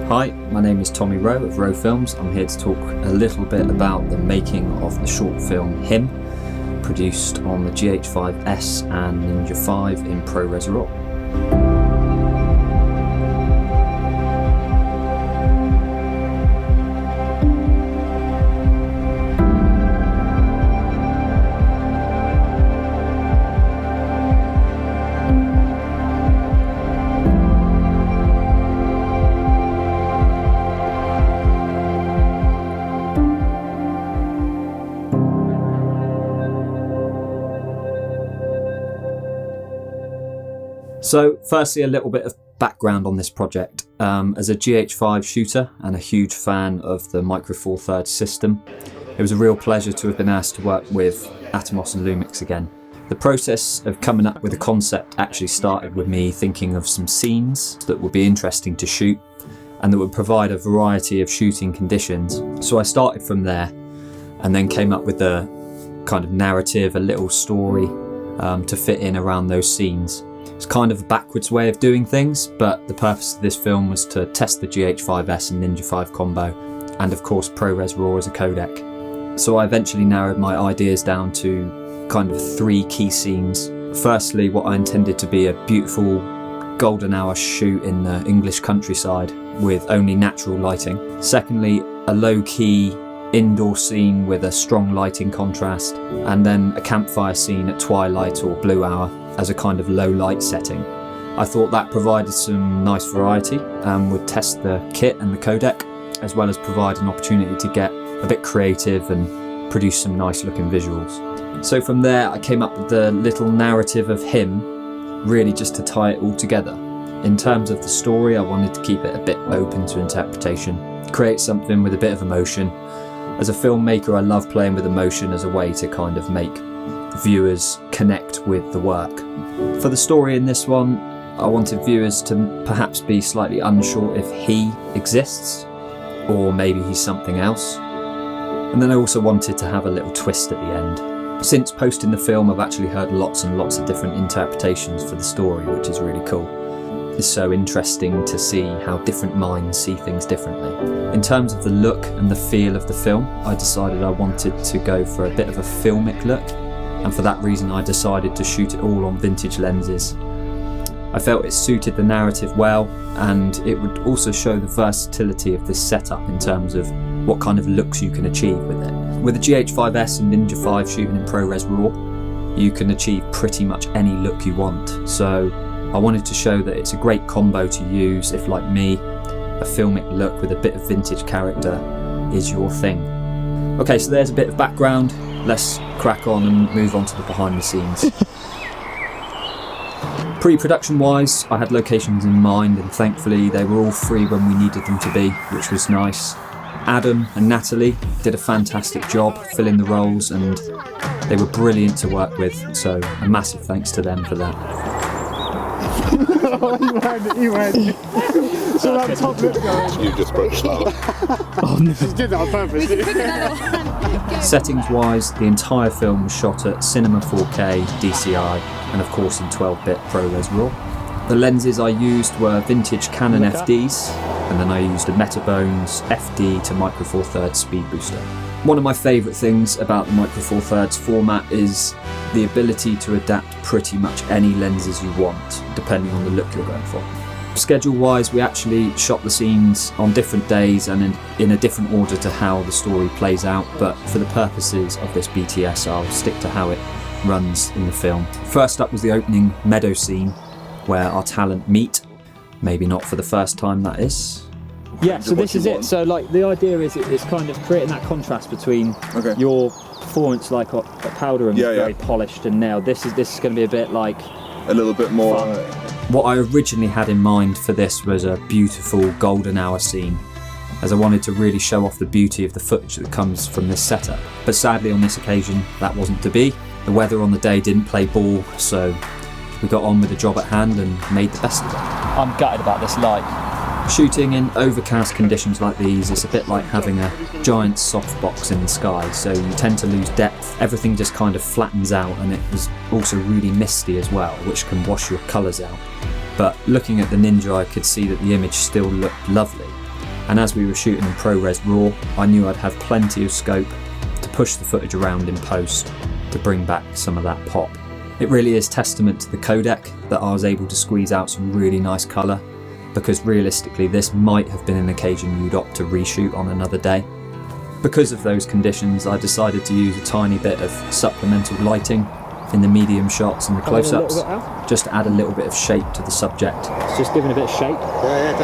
Hi, my name is Tommy Rowe of Rowe Films. I'm here to talk a little bit about the making of the short film Him, produced on the GH5S and Ninja 5 in ProRes RAW. So firstly, a little bit of background on this project. As a GH5 shooter and a huge fan of the Micro Four Thirds system, it was a real pleasure to have been asked to work with Atomos and Lumix again. The process of coming up with a concept actually started with me thinking of some scenes that would be interesting to shoot and that would provide a variety of shooting conditions. So I started from there and then came up with a kind of narrative, a little story to fit in around those scenes. It's kind of a backwards way of doing things, but the purpose of this film was to test the GH5S and Ninja 5 combo, and of course ProRes RAW as a codec. So I eventually narrowed my ideas down to kind of 3 key scenes. Firstly, what I intended to be a beautiful golden hour shoot in the English countryside with only natural lighting. Secondly, a low-key indoor scene with a strong lighting contrast, and then a campfire scene at twilight or blue hour as a kind of low light setting. I thought that provided some nice variety and would test the kit and the codec, as well as provide an opportunity to get a bit creative and produce some nice looking visuals. So from there I came up with the little narrative of Him, really just to tie it all together. In terms of the story, I wanted to keep it a bit open to interpretation, create something with a bit of emotion. As a filmmaker, I love playing with emotion as a way to kind of make viewers connect with the work. For the story in this one, I wanted viewers to perhaps be slightly unsure if he exists, or maybe he's something else. And then I also wanted to have a little twist at the end. Since posting the film, I've actually heard lots and lots of different interpretations for the story, which is really cool. It's so interesting to see how different minds see things differently. In terms of the look and the feel of the film, I decided I wanted to go for a bit of a filmic look, and for that reason I decided to shoot it all on vintage lenses. I felt it suited the narrative well, and it would also show the versatility of this setup in terms of what kind of looks you can achieve with it. With the GH5S and Ninja 5 shooting in ProRes RAW, you can achieve pretty much any look you want. So I wanted to show that it's a great combo to use if, like me, a filmic look with a bit of vintage character is your thing. Okay, so there's a bit of background. Let's crack on and move on to the behind the scenes. Pre-production wise, I had locations in mind, and thankfully they were all free when we needed them to be, which was nice. Adam and Natalie did a fantastic job filling the roles, and they were brilliant to work with, so a massive thanks to them for that. You had so that top lip going. You just broke that. Oh no. Just did that on purpose. Settings wise, the entire film was shot at Cinema 4K, DCI, and of course in 12-bit ProRes RAW. The lenses I used were vintage Canon FDs, and then I used a Metabones FD to Micro Four Thirds speed booster. One of my favourite things about the Micro Four Thirds format is the ability to adapt pretty much any lenses you want, depending on the look you're going for. Schedule-wise, we actually shot the scenes on different days and in a different order to how the story plays out, but for the purposes of this BTS, I'll stick to how it runs in the film. First up was the opening meadow scene, where our talent meet. Maybe not for the first time, that is. Yeah, so this is it. So like the idea is it's kind of creating that contrast between your performance like at powder and very polished, and now this is going to be a bit like a little bit more fun. What I originally had in mind for this was a beautiful golden hour scene, as I wanted to really show off the beauty of the footage that comes from this setup. But sadly on this occasion that wasn't to be. The weather on the day didn't play ball, so we got on with the job at hand and made the best of it. I'm gutted about this light. Shooting in overcast conditions like these, it's a bit like having a giant softbox in the sky, so you tend to lose depth. Everything just kind of flattens out, and it was also really misty as well, which can wash your colours out. But looking at the Ninja, I could see that the image still looked lovely. and as we were shooting in ProRes RAW, I knew I'd have plenty of scope to push the footage around in post to bring back some of that pop. It really is testament to the codec that I was able to squeeze out some really nice colour, because realistically this might have been an occasion you'd opt to reshoot on another day. Because of those conditions, I decided to use a tiny bit of supplemental lighting in the medium shots and the close-ups, just to add a little bit of shape to the subject. It's just giving a bit of shape. Yeah,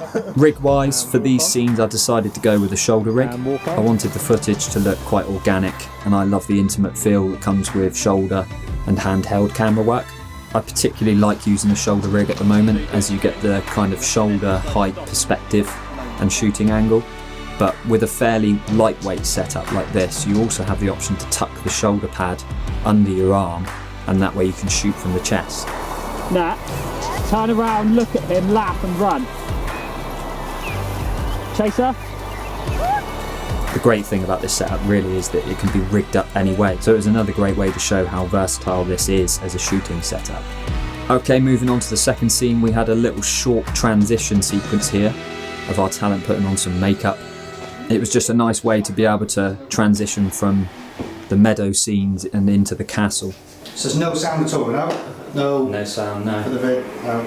definitely. Rig-wise, for these scenes I decided to go with a shoulder rig. I wanted the footage to look quite organic, and I love the intimate feel that comes with shoulder and handheld camera work. I particularly like using a shoulder rig at the moment, as you get the kind of shoulder height perspective and shooting angle. But with a fairly lightweight setup like this, you also have the option to tuck the shoulder pad under your arm, and that way you can shoot from the chest. Nat, turn around, look at him, laugh and run. Chaser? The great thing about this setup really is that it can be rigged up anyway, so it was another great way to show how versatile this is as a shooting setup. Okay, moving on to the second scene, we had a little short transition sequence here of our talent putting on some makeup. It was just a nice way to be able to transition from the meadow scenes and into the castle. So there's no sound at all, no? No sound, no. For the vid, no.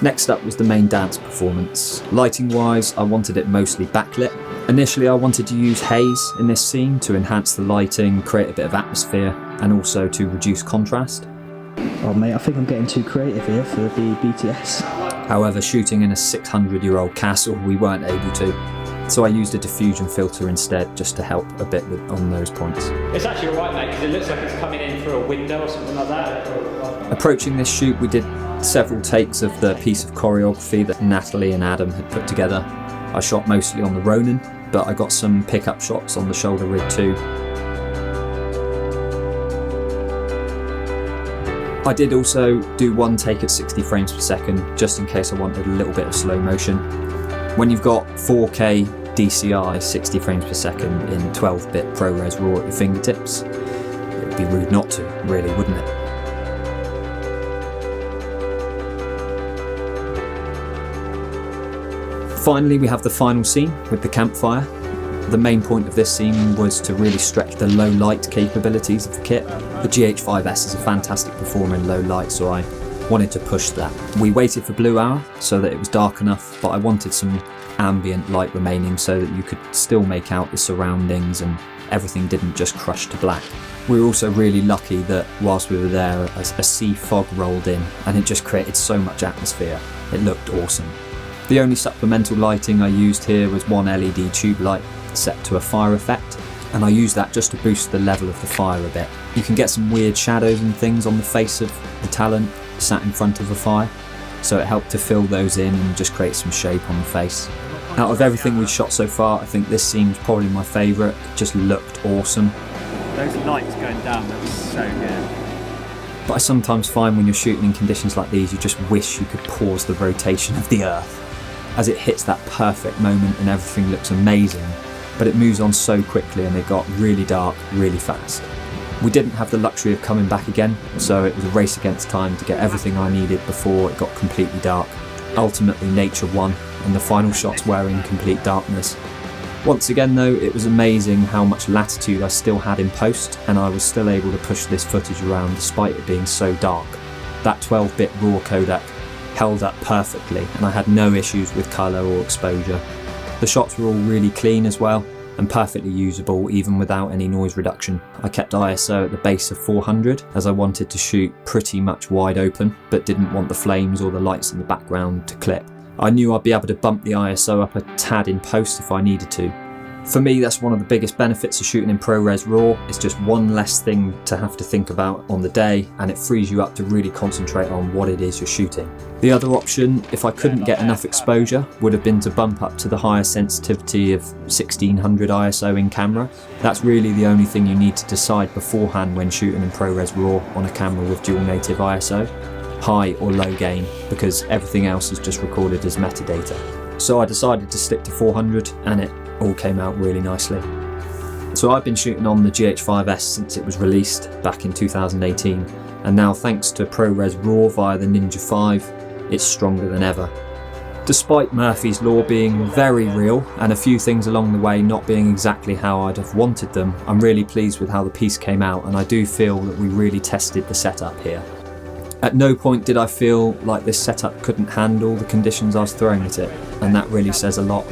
Next up was the main dance performance. Lighting wise, I wanted it mostly backlit. Initially I wanted to use haze in this scene to enhance the lighting, create a bit of atmosphere, and also to reduce contrast. Oh mate, I think I'm getting too creative here for the BTS. However, shooting in a 600-year-old castle, we weren't able to. So I used a diffusion filter instead, just to help a bit on those points. It's actually alright mate, because it looks like it's coming in through a window or something like that. Approaching this shoot, we did several takes of the piece of choreography that Natalie and Adam had put together. I shot mostly on the Ronin, but I got some pickup shots on the shoulder rig too. I did also do one take at 60 frames per second, just in case I wanted a little bit of slow motion. When you've got 4K DCI 60 frames per second in 12-bit ProRes RAW at your fingertips, it would be rude not to, really, wouldn't it? Finally, we have the final scene with the campfire. The main point of this scene was to really stretch the low light capabilities of the kit. The GH5S is a fantastic performer in low light, so I wanted to push that. We waited for blue hour so that it was dark enough, but I wanted some ambient light remaining so that you could still make out the surroundings and everything didn't just crush to black. We were also really lucky that whilst we were there, a sea fog rolled in and it just created so much atmosphere. It looked awesome. The only supplemental lighting I used here was one LED tube light set to a fire effect, and I used that just to boost the level of the fire a bit. You can get some weird shadows and things on the face of the talent sat in front of a fire, so it helped to fill those in and just create some shape on the face. Out of everything we've shot so far, I think this scene's probably my favourite. It just looked awesome. Those lights going down, that was so good. But I sometimes find when you're shooting in conditions like these, you just wish you could pause the rotation of the Earth, as it hits that perfect moment and everything looks amazing, but it moves on so quickly and it got really dark really fast. We didn't have the luxury of coming back again, so it was a race against time to get everything I needed before it got completely dark. Ultimately, nature won, and the final shots were in complete darkness. Once again though, it was amazing how much latitude I still had in post, and I was still able to push this footage around despite it being so dark. That 12-bit RAW codec held up perfectly, and I had no issues with colour or exposure. The shots were all really clean as well, and perfectly usable even without any noise reduction. I kept ISO at the base of 400 as I wanted to shoot pretty much wide open, but didn't want the flames or the lights in the background to clip. I knew I'd be able to bump the ISO up a tad in post if I needed to. For me, that's one of the biggest benefits of shooting in ProRes RAW. It's just one less thing to have to think about on the day, and it frees you up to really concentrate on what it is you're shooting. The other option, if I couldn't get enough exposure, would have been to bump up to the higher sensitivity of 1600 ISO in camera. That's really the only thing you need to decide beforehand when shooting in ProRes RAW on a camera with dual native ISO, high or low gain, because everything else is just recorded as metadata. So I decided to stick to 400 and it all came out really nicely. So I've been shooting on the GH5S since it was released back in 2018, and now thanks to ProRes RAW via the Ninja 5, it's stronger than ever. Despite Murphy's Law being very real and a few things along the way not being exactly how I'd have wanted them, I'm really pleased with how the piece came out, and I do feel that we really tested the setup here. At no point did I feel like this setup couldn't handle the conditions I was throwing at it, and that really says a lot.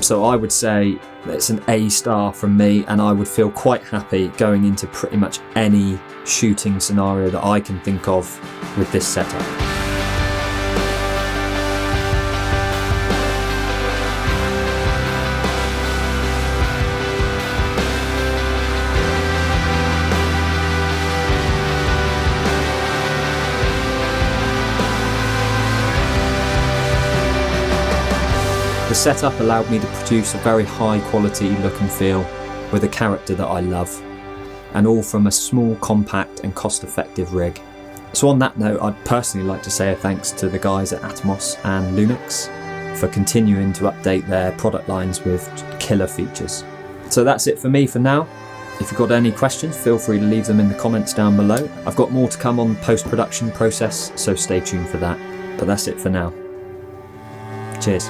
So I would say it's an A star from me, and I would feel quite happy going into pretty much any shooting scenario that I can think of with this setup. The setup allowed me to produce a very high quality look and feel with a character that I love, and all from a small, compact and cost effective rig. So on that note, I'd personally like to say a thanks to the guys at Atomos and Lumix for continuing to update their product lines with killer features. So that's it for me for now. If you've got any questions, feel free to leave them in the comments down below. I've got more to come on the post-production process, so stay tuned for that. But that's it for now. Cheers.